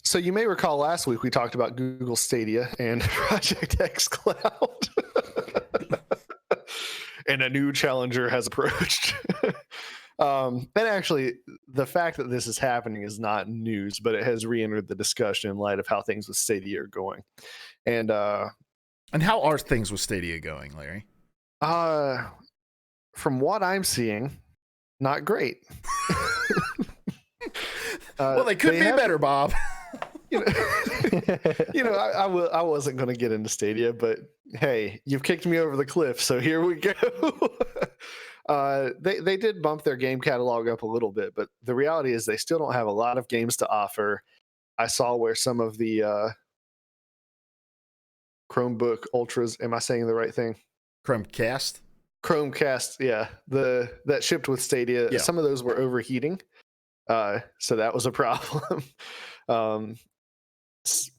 So you may recall last week we talked about Google Stadia and Project xCloud, and a new challenger has approached. And actually, the fact that this is happening is not news, but it has re-entered the discussion in light of how things with Stadia are going. And And how are things with Stadia going, Larry? From what I'm seeing, not great. Well, they could be better, Bob. You know, I wasn't going to get into Stadia, but hey, you've kicked me over the cliff, so here we go. They did bump their game catalog up a little bit, but the reality is they still don't have a lot of games to offer. I saw where some of the Chromebook Ultras, am I saying the right thing? Chromecast, yeah, that shipped with Stadia. Yeah. Some of those were overheating, so that was a problem.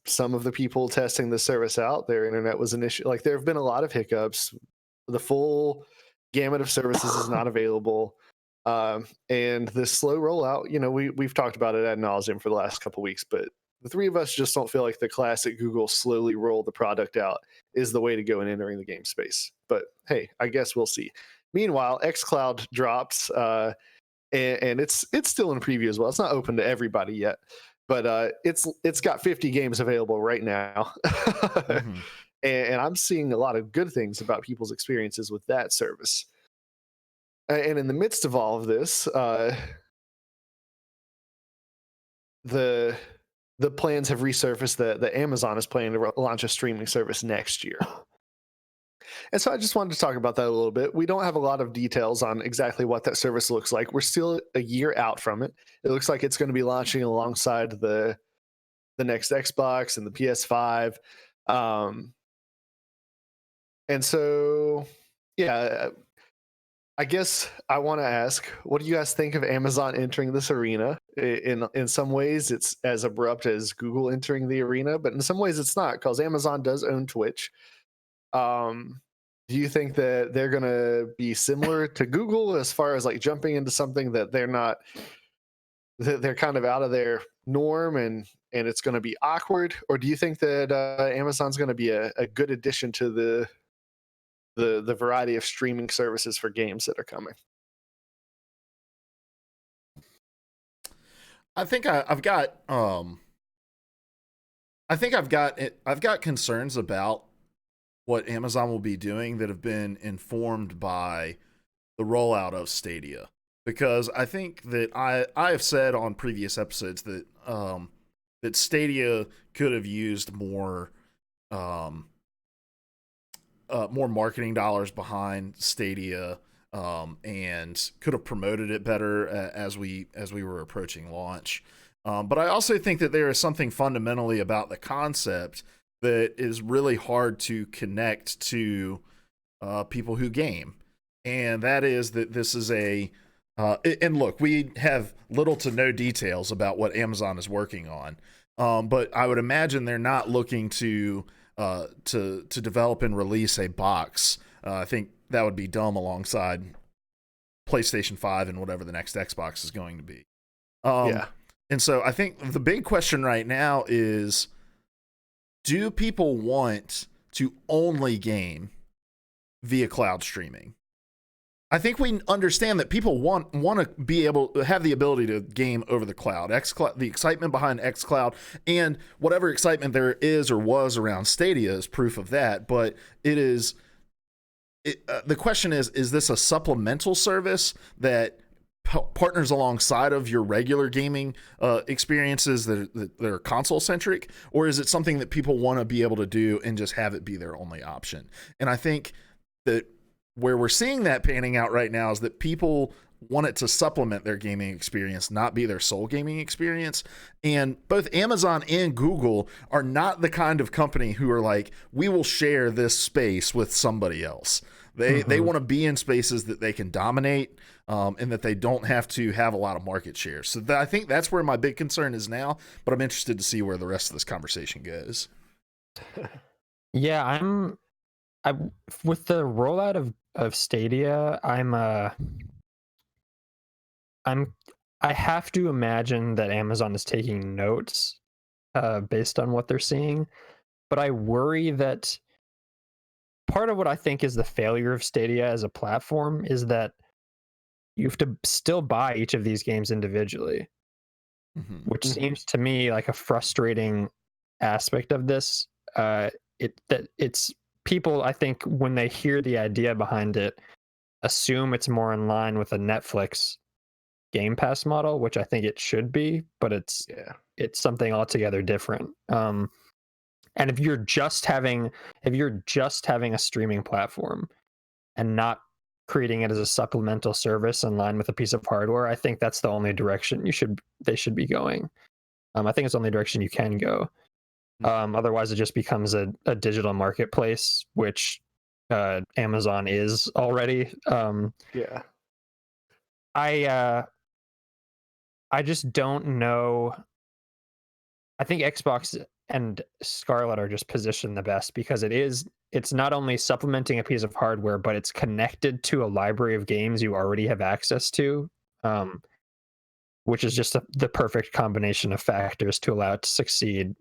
Some of the people testing the service out, their internet was an issue. Like, there have been a lot of hiccups. The full gamut of services is not available, and this slow rollout. You know, we've talked about it ad nauseum for the last couple weeks, but the three of us just don't feel like the classic Google slowly roll the product out is the way to go in entering the game space. But hey, I guess we'll see. Meanwhile, xCloud drops, and it's still in preview as well. It's not open to everybody yet, but it's got 50 games available right now. Mm-hmm. And I'm seeing a lot of good things about people's experiences with that service. And in the midst of all of this, the plans have resurfaced that Amazon is planning to launch a streaming service next year. And so I just wanted to talk about that a little bit. We don't have a lot of details on exactly what that service looks like. We're still a year out from it. It looks like it's going to be launching alongside the next Xbox and the PS5. And so, yeah, I guess I want to ask, what do you guys think of Amazon entering this arena? In some ways, it's as abrupt as Google entering the arena, but in some ways it's not, because Amazon does own Twitch. Do you think that they're going to be similar to Google as far as like jumping into something that they're kind of out of their norm and it's going to be awkward? Or do you think that Amazon's going to be a good addition to the variety of streaming services for games that are coming? I think I've got concerns about what Amazon will be doing that have been informed by the rollout of Stadia, because I think that I have said on previous episodes that that Stadia could have used more more marketing dollars behind Stadia, and could have promoted it better as we were approaching launch. But I also think that there is something fundamentally about the concept that is really hard to connect to people who game, and that is that this is a and look, we have little to no details about what Amazon is working on, but I would imagine they're not looking to develop and release a box. I think that would be dumb alongside PlayStation 5 and whatever the next Xbox is going to be. Yeah. And so I think the big question right now is, do people want to only game via cloud streaming? I think we understand that people want to be able to have the ability to game over the cloud. xCloud, the excitement behind xCloud, and whatever excitement there is or was around Stadia is proof of that. But the question is this a supplemental service that partners alongside of your regular gaming experiences that are console centric, or is it something that people want to be able to do and just have it be their only option? And I think that where we're seeing that panning out right now is that people want it to supplement their gaming experience, not be their sole gaming experience. And both Amazon and Google are not the kind of company who are like, we will share this space with somebody else. They want to be in spaces that they can dominate, and that they don't have to have a lot of market share. So I think that's where my big concern is now, but I'm interested to see where the rest of this conversation goes. Yeah, I with the rollout of Stadia, I have to imagine that Amazon is taking notes based on what they're seeing. But I worry that part of what I think is the failure of Stadia as a platform is that you have to still buy each of these games individually, which Mhm. seems to me like a frustrating aspect of this. It's people, I think, when they hear the idea behind it, assume it's more in line with a Netflix Game Pass model, which I think it should be, but Yeah. it's something altogether different. And if you're just having a streaming platform and not creating it as a supplemental service in line with a piece of hardware, I think that's the only direction they should be going. I think it's the only direction you can go. Otherwise, it just becomes a digital marketplace, which Amazon is already. Yeah. I I just don't know. I think Xbox and Scarlet are just positioned the best because it's not only supplementing a piece of hardware, but it's connected to a library of games you already have access to, um, which is just the perfect combination of factors to allow it to succeed.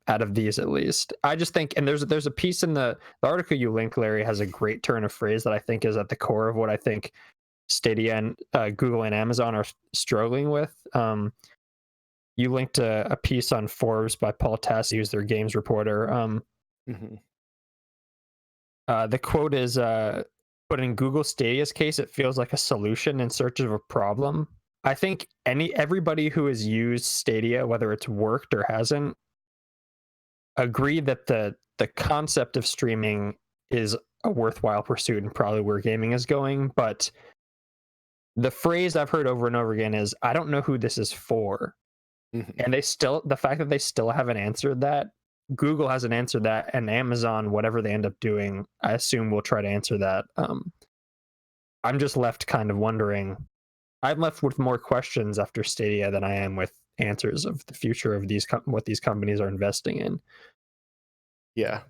Out of these, at least, I just think, and there's a piece in the article you linked, Larry, has a great turn of phrase that I think is at the core of what I think Stadia and Google and Amazon are struggling with. You linked a piece on Forbes by Paul Tassi, who's their games reporter. Mhm. The quote is, "But in Google Stadia's case, it feels like a solution in search of a problem." I think everybody who has used Stadia, whether it's worked or hasn't, agree that the concept of streaming is a worthwhile pursuit and probably where gaming is going. But the phrase I've heard over and over again is, "I don't know who this is for." Mhm. And the fact that they still haven't answered that, Google hasn't answered that, and Amazon, whatever they end up doing, I assume will try to answer that. I'm just left kind of wondering. I'm left with more questions after Stadia than I am with answers of the future of what these companies are investing in. Yeah.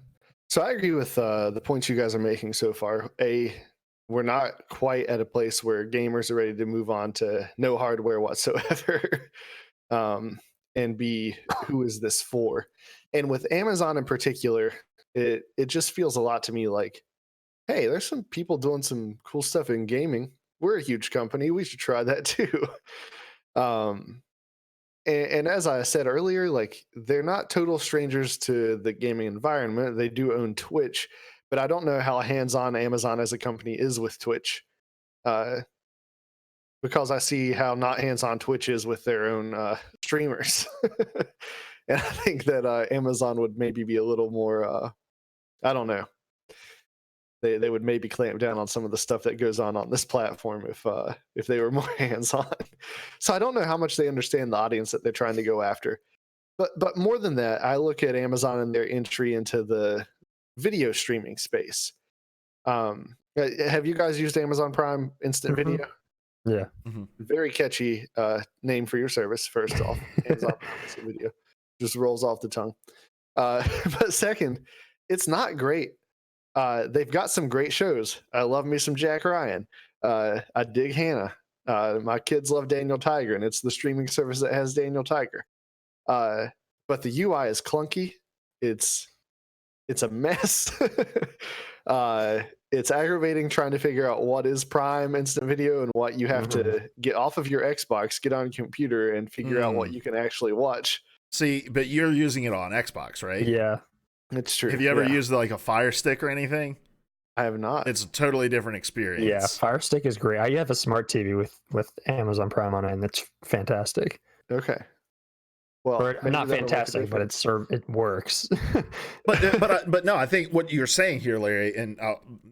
So I agree with the points you guys are making so far. We're not quite at a place where gamers are ready to move on to no hardware whatsoever. um, and B, who is this for? And with Amazon in particular, it just feels a lot to me like, hey, there's some people doing some cool stuff in gaming. We're a huge company. We should try that too. um, and as I said earlier, like they're not total strangers to the gaming environment. They do own Twitch, but I don't know how hands-on Amazon as a company is with Twitch, uh, because I see how not hands-on Twitch is with their own streamers, and I think that Amazon would maybe be a little more. I don't know. They would maybe clamp down on some of the stuff that goes on this platform if they were more hands-on. So I don't know how much they understand the audience that they're trying to go after. But more than that, I look at Amazon and their entry into the video streaming space. Have you guys used Amazon Prime Instant Mhm. Video? Yeah. Mhm. Very catchy name for your service. First off, Amazon Prime Instant Video just rolls off the tongue. But second, it's not great. They've got some great shows. I love me some Jack Ryan. I dig Hannah. My kids love Daniel Tiger, and it's the streaming service that has Daniel Tiger. Uh, but the UI is clunky. It's it's a mess. uh, it's aggravating trying to figure out what is Prime Instant Video and what you have Mhm. to get off of your Xbox, get on your computer, and figure out what you can actually watch. See, but you're using it on Xbox, right? Yeah. It's true. Have you ever Yeah, used like a Fire Stick or anything? I have not. It's a totally different Yeah. experience. Fire Stick is great. I have a smart TV with Amazon Prime on it, and it's fantastic. Okay. Well, Or maybe not that'll make a fantastic, but difference. it works. But no, I think what you're saying here, Larry, and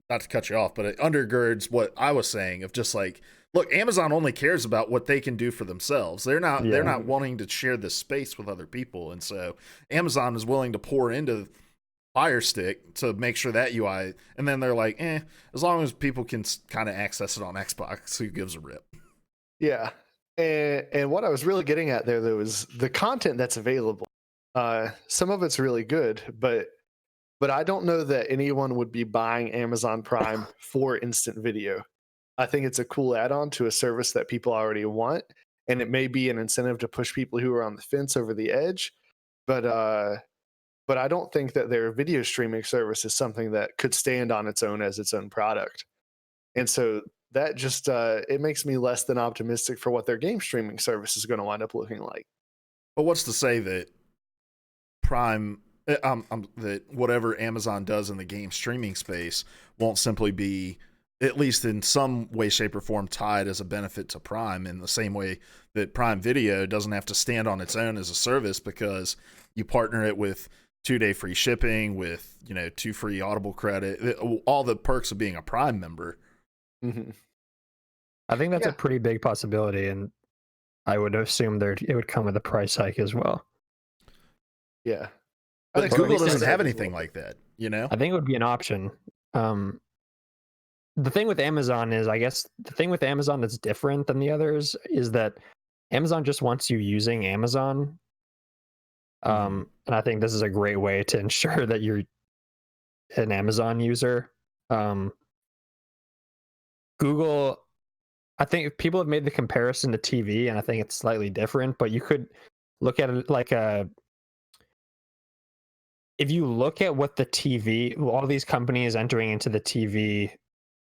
not to cut you off, but it undergirds what I was saying of just like, look, Amazon only cares about what they can do for themselves. They're Yeah. not wanting to share this space with other people, and so Amazon is willing to pour into Fire Stick to make sure that UI, and then they're like, as long as people can kind of access it on Xbox, who gives a rip? Yeah. And what I was really getting at there though is the content that's available. Some of it's really good, but I don't know that anyone would be buying Amazon Prime for instant video. I think it's a cool add-on to a service that people already want, and it may be an incentive to push people who are on the fence over the edge. but I don't think that their video streaming service is something that could stand on its own as its own product. And so that just it makes me less than optimistic for what their game streaming service is going to wind up looking like. But what's to say that Prime, that whatever Amazon does in the game streaming space won't simply be, at least in some way, shape, or form, tied as a benefit to Prime, in the same way that Prime Video doesn't have to stand on its own as a service because you partner it with 2-day free shipping, with 2 free Audible credit, all the perks of being a Prime member. Mm-hmm. I think that's a pretty big possibility, and I would assume it would come with a price hike as well. Yeah, but Google doesn't have anything like that. I think it would be an option. The thing with Amazon is, I guess, the thing with Amazon that's different than the others is that Amazon just wants you using Amazon. And I think this is a great way to ensure that you're an Amazon user. Google, I think people have made the comparison to TV, and I think it's slightly different, but you could look at it like if you look at what the TV, all these companies entering into the TV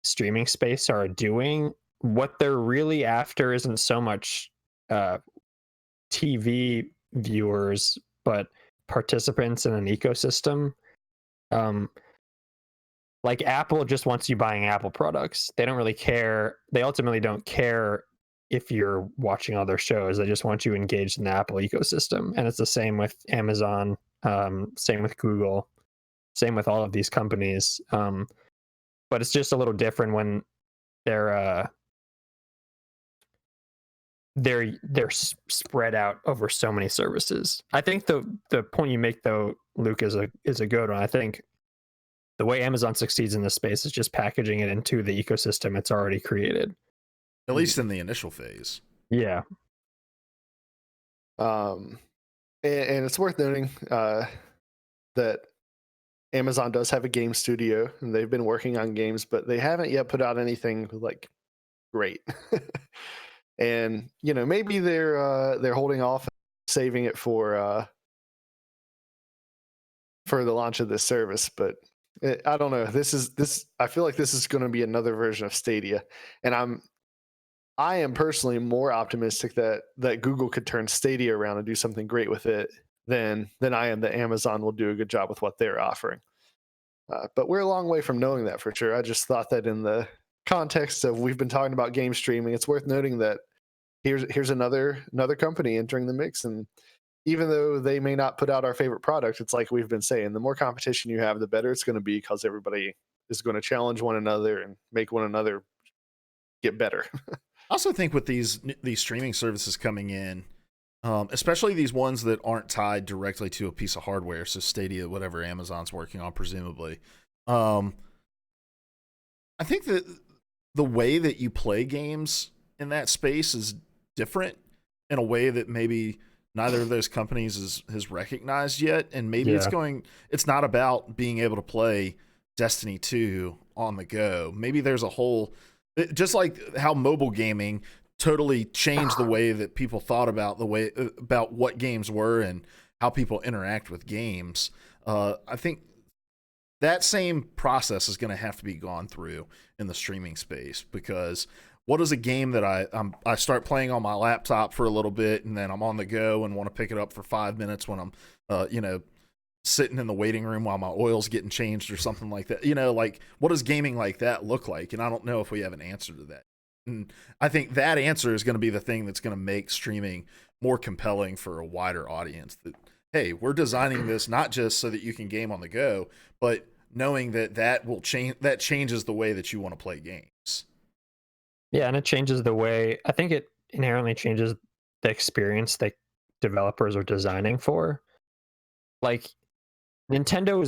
streaming space are doing, what they're really after isn't so much TV viewers, but participants in an ecosystem. Like Apple just wants you buying Apple products. They don't really care. They ultimately don't care if you're watching other shows. They just want you engaged in the Apple ecosystem. And it's the same with Amazon, same with Google, same with all of these companies. But it's just a little different when they're spread out over so many services. I think the point you make, though, Luke, is a good one. I think the way Amazon succeeds in this space is just packaging it into the ecosystem it's already created. At least in the initial phase. Yeah. And it's worth noting that Amazon does have a game studio, and they've been working on games, but they haven't yet put out anything like great. And maybe they're holding off, saving it for the launch of this service. But I don't know. I feel like this is going to be another version of Stadia, and I am personally more optimistic that Google could turn Stadia around and do something great with it than I am that Amazon will do a good job with what they're offering. But we're a long way from knowing that for sure. I just thought that in the context of we've been talking about game streaming, it's worth noting that here's another company entering the mix. And even though they may not put out our favorite product, it's like we've been saying, the more competition you have, the better it's going to be, because everybody is going to challenge one another and make one another get better. I also think with these streaming services coming in, especially these ones that aren't tied directly to a piece of hardware, so Stadia, whatever Amazon's working on, presumably, I think that the way that you play games in that space is different in a way that maybe neither of those companies has recognized yet. And maybe it's not about being able to play Destiny 2 on the go. Maybe there's a whole, just like how mobile gaming totally changed the way that people thought about about what games were and how people interact with games. I think that same process is going to have to be gone through in the streaming space, because what is a game that I start playing on my laptop for a little bit, and then I'm on the go and want to pick it up for 5 minutes when I'm sitting in the waiting room while my oil's getting changed or something like that. Like, what does gaming like that look like? And I don't know if we have an answer to that. And I think that answer is going to be the thing that's going to make streaming more compelling for a wider audience. That, hey, we're designing this not just so that you can game on the go, but knowing that will change, that changes the way that you want to play games. Yeah, and it changes the way, I think it inherently changes the experience that developers are designing for. Like, Nintendo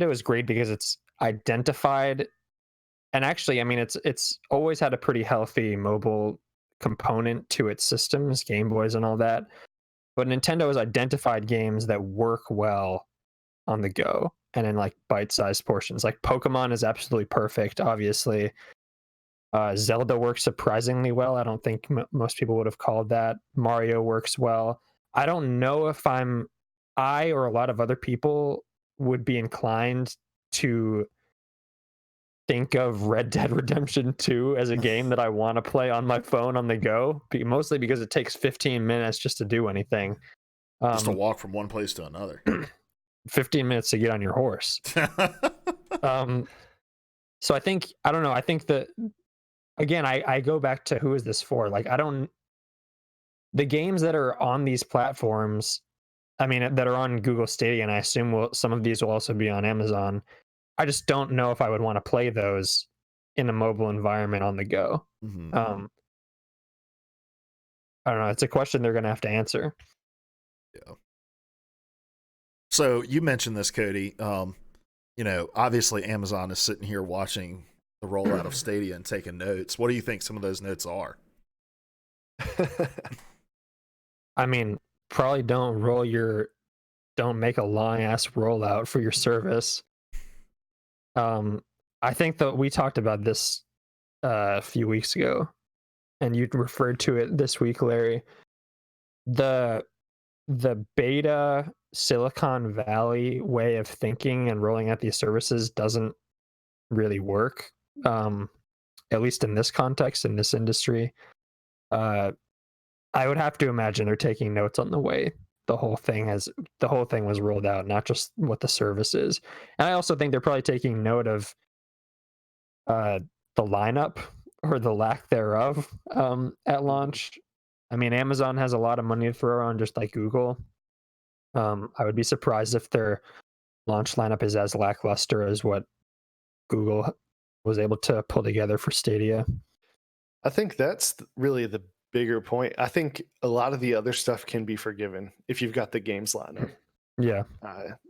is great because it's identified, and actually, I mean, it's always had a pretty healthy mobile component to its systems, Game Boys and all that. But Nintendo has identified games that work well on the go and in like bite-sized portions. Like Pokemon is absolutely perfect, obviously. Zelda works surprisingly well. I don't think most people would have called that. Mario works well. I don't know if I'm I or a lot of other people would be inclined to think of Red Dead Redemption 2 as a game that I want to play on my phone on the go, mostly because it takes 15 minutes just to do anything. Just to walk from one place to another. 15 minutes to get on your horse. So I think, I don't know, I think that, again, I go back to who is this for? Like, the games that are on these platforms, I mean, that are on Google Stadia, and I assume some of these will also be on Amazon. I just don't know if I would want to play those in a mobile environment on the go. Mm-hmm. I don't know. It's a question they're going to have to answer. Yeah. So you mentioned this, Cody. Obviously Amazon is sitting here watching the rollout of Stadia and taking notes. What do you think some of those notes are? I mean, probably don't make a long ass rollout for your service. I think that we talked about this a few weeks ago, and you referred to it this week, Larry. The beta Silicon Valley way of thinking and rolling out these services doesn't really work, at least in this context, in this industry. I would have to imagine they're taking notes on the way the whole thing was rolled out, not just what the service is. And I also think they're probably taking note of the lineup or the lack thereof at launch. I mean, Amazon has a lot of money to throw around, just like Google. I would be surprised if their launch lineup is as lackluster as what Google was able to pull together for Stadia. I think that's really the bigger point. I think a lot of the other stuff can be forgiven if you've got the games lineup. Yeah.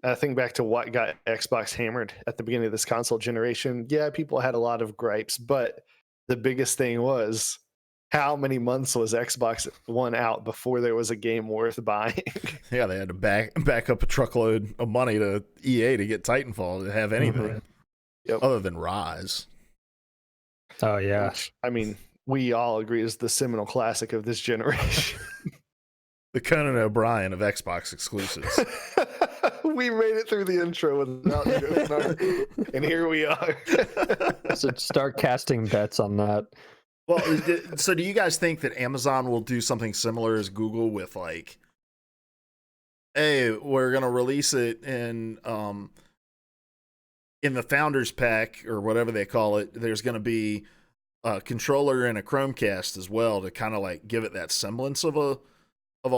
I think back to what got Xbox hammered at the beginning of this console generation. Yeah, people had a lot of gripes, but the biggest thing was, how many months was Xbox One out before there was a game worth buying? Yeah, they had to back up a truckload of money to EA to get Titanfall to have anything other than Rise. Oh, yeah. Which, I mean, we all agree is the seminal classic of this generation. The Conan O'Brien of Xbox exclusives. We made it through the intro without joking, and here we are. So start casting bets on that. Well, so do you guys think that Amazon will do something similar as Google with, like, hey, we're going to release it in the Founders Pack or whatever they call it, there's going to be a controller and a Chromecast as well to kind of like give it that semblance of a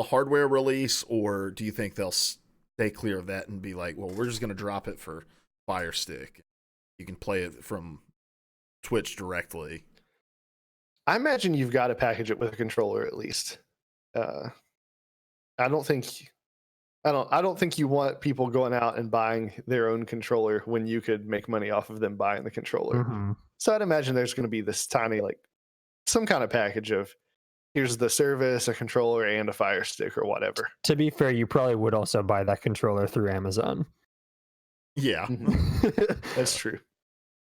hardware release? Or do you think they'll stay clear of that and be like, well, we're just going to drop it for Fire Stick. You can play it from Twitch directly. I imagine you've got to package it with a controller at least. I don't think you want people going out and buying their own controller when you could make money off of them buying the controller. Mm-hmm. So I'd imagine there's going to be this tiny, like, some kind of package of, here's the service, a controller, and a Fire Stick or whatever. To be fair, you probably would also buy that controller through Amazon. Yeah, that's true.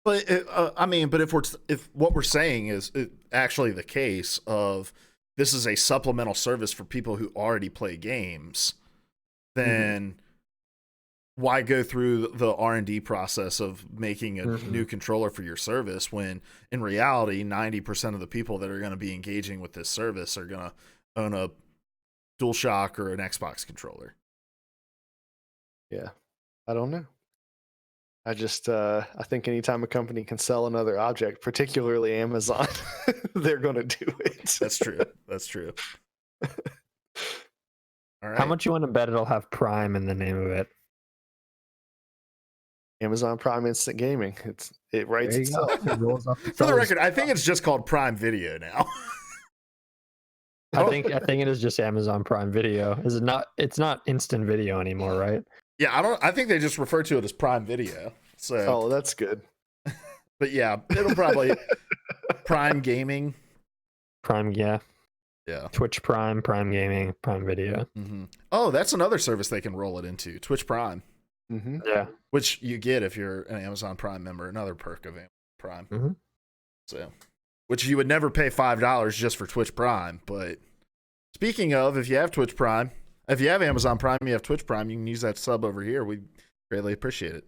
But but if what we're saying is actually the case of this is a supplemental service for people who already play games, then why go through the R&D process of making a new controller for your service when in reality 90% of the people that are going to be engaging with this service are going to own a DualShock or an Xbox controller? Yeah, I don't know. I just I think anytime a company can sell another object, particularly Amazon, they're going to do it. That's true. That's true. All right. How much you want to bet it'll have Prime in the name of it? Amazon Prime Instant Gaming. It writes itself. It rolls off For the record, I think it's just called Prime Video now. I think it is just Amazon Prime Video. Is it not? It's not Instant Video anymore, right? Yeah, I think they just refer to it as Prime Video. So oh, that's good. But yeah, it'll probably Prime Gaming. Prime, yeah. Twitch Prime, Prime Gaming, Prime Video. Mm-hmm. Oh, that's another service they can roll it into. Twitch Prime. Mm-hmm. Yeah, which you get if you're an Amazon Prime member. Another perk of Amazon Prime. Mm-hmm. So, which you would never pay $5 just for Twitch Prime. But speaking of, if you have Twitch Prime, If you have Amazon Prime, you have Twitch Prime, you can use that sub over here. We greatly appreciate it.